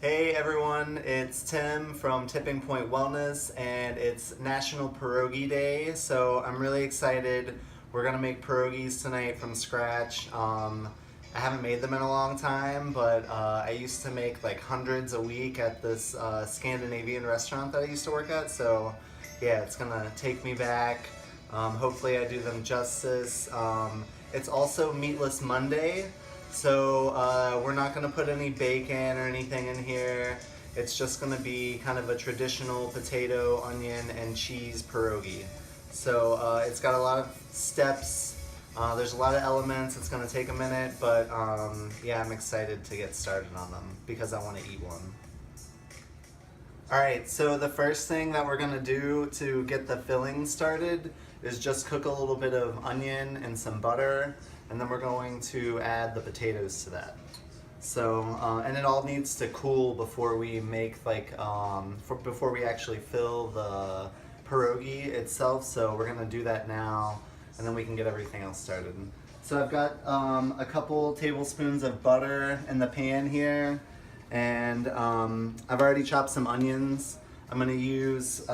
Hey everyone, it's Tim from Tipping Point Wellness and it's National Pierogi Day, so I'm really excited. We're gonna make pierogies tonight from scratch. I haven't made them in a long time, but I used to make like hundreds a week at this Scandinavian restaurant that I used to work at, so yeah, it's gonna take me back. Hopefully I do them justice. It's also Meatless Monday. So we're not going to put any bacon or anything in here. It's just going to be kind of a traditional potato, onion, and cheese pierogi. So it's got a lot of steps. There's a lot of elements. It's going to take a minute, but yeah, I'm excited to get started on them because I want to eat one. Alright, so the first thing that we're going to do to get the filling started is just cook a little bit of onion and some butter, and then we're going to add the potatoes to that. So, and it all needs to cool before we make before we actually fill the pierogi itself, so we're going to do that now, and then we can get everything else started. So I've got a couple tablespoons of butter in the pan here. And I've already chopped some onions. I'm going to use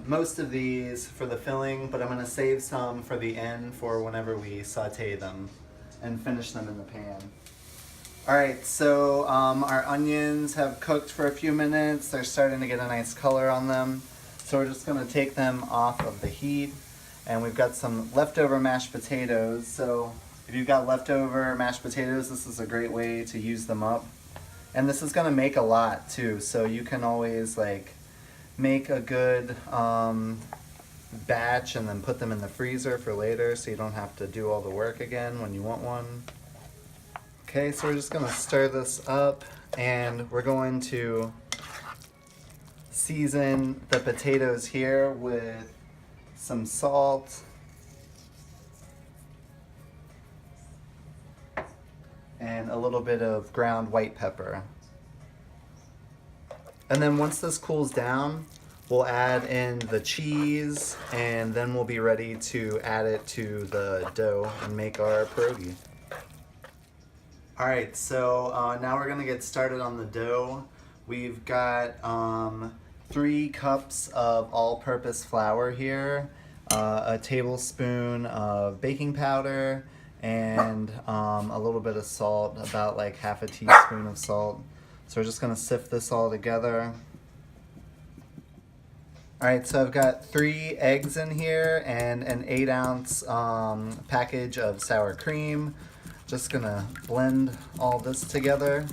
most of these for the filling, but I'm going to save some for the end for whenever we saute them and finish them in the pan. Alright, so our onions have cooked for a few minutes. They're starting to get a nice color on them. So we're just going to take them off of the heat. And we've got some leftover mashed potatoes. So if you've got leftover mashed potatoes, this is a great way to use them up. And this is going to make a lot too, so you can always like make a good batch and then put them in the freezer for later so you don't have to do all the work again when you want one. Okay, so we're just going to stir this up and we're going to season the potatoes here with some salt and a little bit of ground white pepper. And then once this cools down, we'll add in the cheese and then we'll be ready to add it to the dough and make our pierogi. Alright, so now we're going to get started on the dough. We've got 3 cups of all-purpose flour here, a tablespoon of baking powder, and a little bit of salt, about like half a teaspoon of salt. So we're just going to sift this all together. Alright, so I've got 3 eggs in here and an 8-ounce package of sour cream. Just going to blend all this together.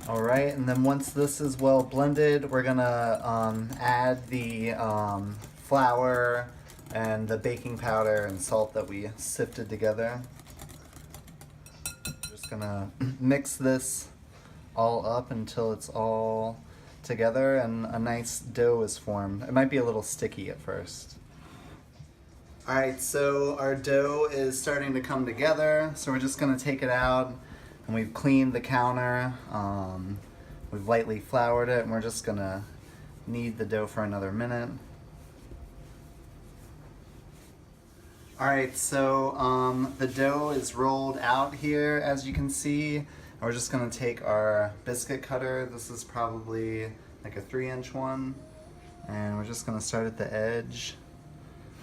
Alright, and then once this is well blended, we're going to add the flour and the baking powder and salt that we sifted together. Just going to mix this all up until it's all together and a nice dough is formed. It might be a little sticky at first. Alright, so our dough is starting to come together, so we're just going to take it out. And we've cleaned the counter, we've lightly floured it, and we're just gonna knead the dough for another minute. Alright, so the dough is rolled out here, as you can see. And we're just gonna take our biscuit cutter, this is probably like a 3-inch one, and we're just gonna start at the edge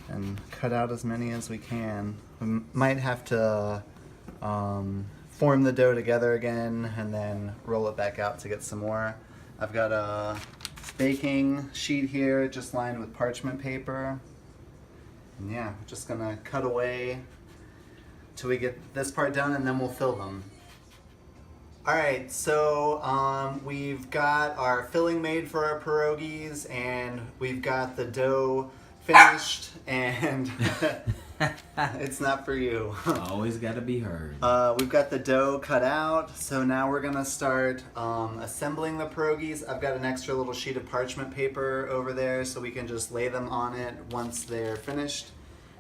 and cut out as many as we can. We might have to form the dough together again and then roll it back out to get some more. I've got a baking sheet here just lined with parchment paper. And yeah, we're just gonna cut away till we get this part done and then we'll fill them. Alright, so we've got our filling made for our pierogies and we've got the dough finished and it's not for you. Always got to be heard. We've got the dough cut out, so now we're going to start assembling the pierogies. I've got an extra little sheet of parchment paper over there so we can just lay them on it once they're finished.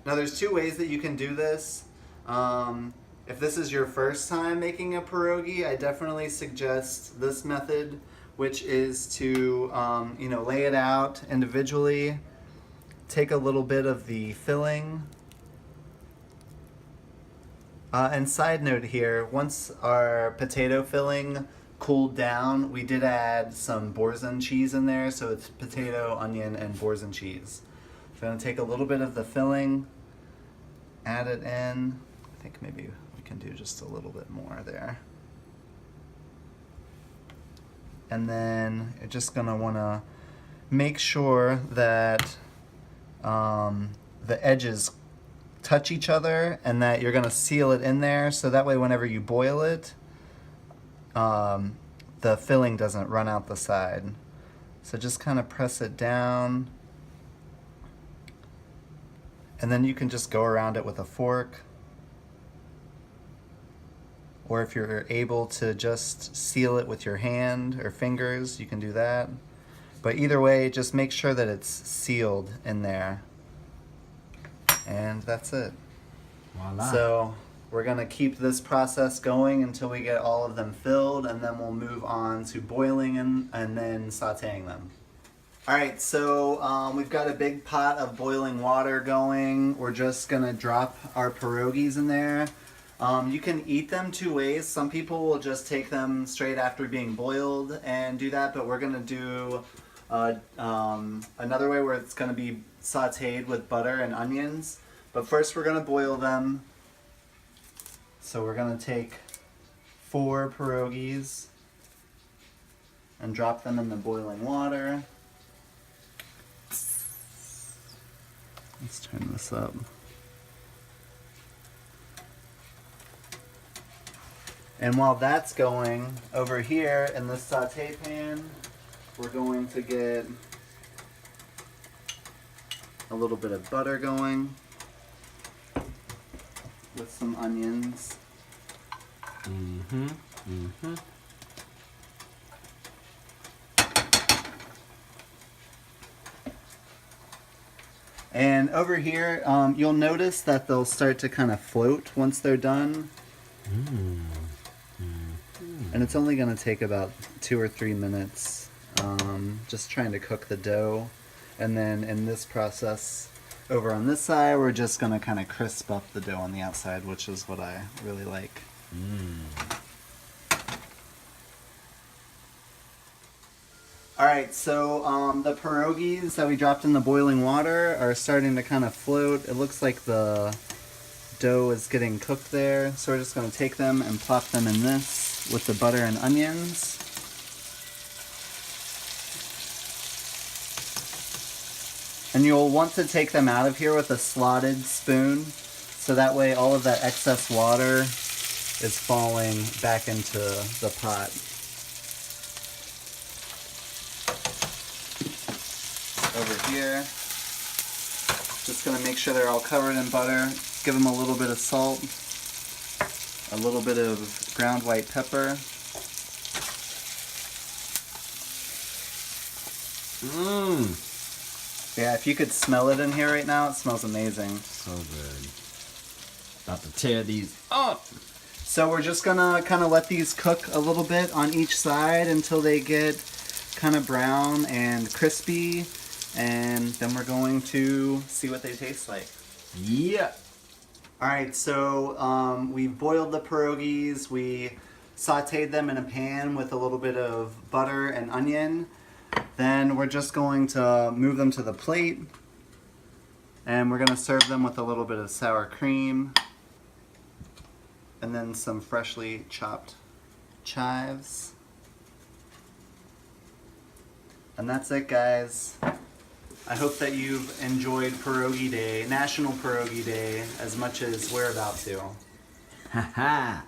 Now there's 2 ways that you can do this. If this is your first time making a pierogi, I definitely suggest this method, which is to lay it out individually, take a little bit of the filling, And side note here, once our potato filling cooled down, we did add some boursin cheese in there, so it's potato, onion, and boursin cheese. So I'm gonna take a little bit of the filling, add it in. I think maybe we can do just a little bit more there. And then you're just gonna wanna make sure that the edges touch each other and that you're gonna seal it in there, so that way whenever you boil it, the filling doesn't run out the side. So just kind of press it down, and then you can just go around it with a fork, or if you're able to just seal it with your hand or fingers, you can do that. But either way, just make sure that it's sealed in there. And that's it. Voila. So we're gonna keep this process going until we get all of them filled, and then we'll move on to boiling and then sauteing them. All right, so we've got a big pot of boiling water going. We're just gonna drop our pierogies in there. You can eat them two ways. Some people will just take them straight after being boiled and do that, but we're gonna do another way where it's gonna be sauteed with butter and onions. But first we're gonna boil them. So we're gonna take 4 pierogies and drop them in the boiling water. Let's turn this up. And while that's going, over here in the saute pan, we're going to get a little bit of butter going with some onions. And over here, you'll notice that they'll start to kind of float once they're done. And it's only going to take about 2 or 3 minutes, just trying to cook the dough. And then in this process, over on this side, we're just going to kind of crisp up the dough on the outside, which is what I really like. Alright, so the pierogies that we dropped in the boiling water are starting to kind of float. It looks like the dough is getting cooked there, so we're just going to take them and plop them in this with the butter and onions. And you'll want to take them out of here with a slotted spoon, so that way all of that excess water is falling back into the pot. Over here, just going to make sure they're all covered in butter. Give them a little bit of salt, a little bit of ground white pepper. Yeah, if you could smell it in here right now, it smells amazing. So good. About to tear these up. So we're just gonna kind of let these cook a little bit on each side until they get kind of brown and crispy, and then we're going to see what they taste like. Yeah. Alright, so we've boiled the pierogies, we sauteed them in a pan with a little bit of butter and onion. Then we're just going to move them to the plate, and we're going to serve them with a little bit of sour cream and then some freshly chopped chives. And that's it, guys. I hope that you've enjoyed Pierogi Day, National Pierogi Day, as much as we're about to. Ha ha.